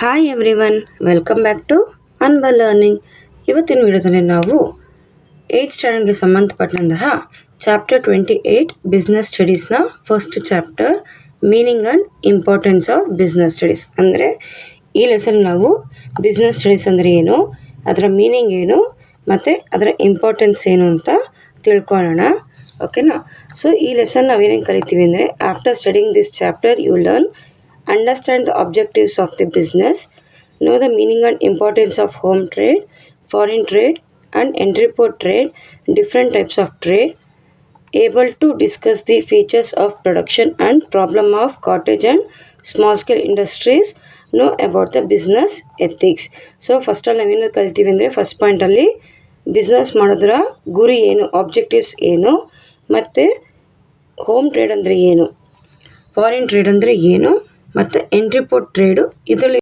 Hi everyone, welcome back to ಅನ್ಬಲ್ learning. ಇವತ್ತಿನ ವಿಡಿಯೋದಲ್ಲಿ ನಾವು 8th ಸ್ಟ್ಯಾಂಡರ್ಡ್ಗೆ ಸಂಬಂಧಪಟ್ಟಂತಹ ಚಾಪ್ಟರ್ 28 ಬಿಸ್ನೆಸ್ ಸ್ಟಡೀಸ್ನ first chapter meaning and importance of business studies. ಅಂದರೆ ಈ ಲೆಸನ್ ನಾವು ಬಿಸ್ನೆಸ್ ಸ್ಟಡೀಸ್ ಅಂದರೆ ಏನು, ಅದರ ಮೀನಿಂಗ್ ಏನು ಮತ್ತು ಅದರ ಇಂಪಾರ್ಟೆನ್ಸ್ ಏನು ಅಂತ ತಿಳ್ಕೊಳ್ಳೋಣ. ಓಕೆನಾ? ಸೊ ಈ ಲೆಸನ್ ನಾವೇನೇನು ಕರಿತೀವಿ ಅಂದರೆ, after studying this chapter you learn understand the objectives of the business, know the meaning and importance of home trade, foreign trade and entrepot trade, different types of trade, able to discuss the features of production and problem of cottage and small scale industries, know about the business ethics. So ಫಸ್ಟಲ್ಲಿ ನಾವೇನು ಕಲಿತೀವಿ ಅಂದರೆ, first ಪಾಯಿಂಟಲ್ಲಿ business ಮಾಡೋದ್ರ ಗುರಿ ಏನು, objectives ಏನು, ಮತ್ತು home trade ಅಂದರೆ ಏನು, ಫಾರಿನ್ ಟ್ರೇಡ್ ಅಂದರೆ ಏನು, ಮತ್ತು ಎಂಟ್ರಿಪೋರ್ಟ್ ಟ್ರೇಡು, ಇದರಲ್ಲಿ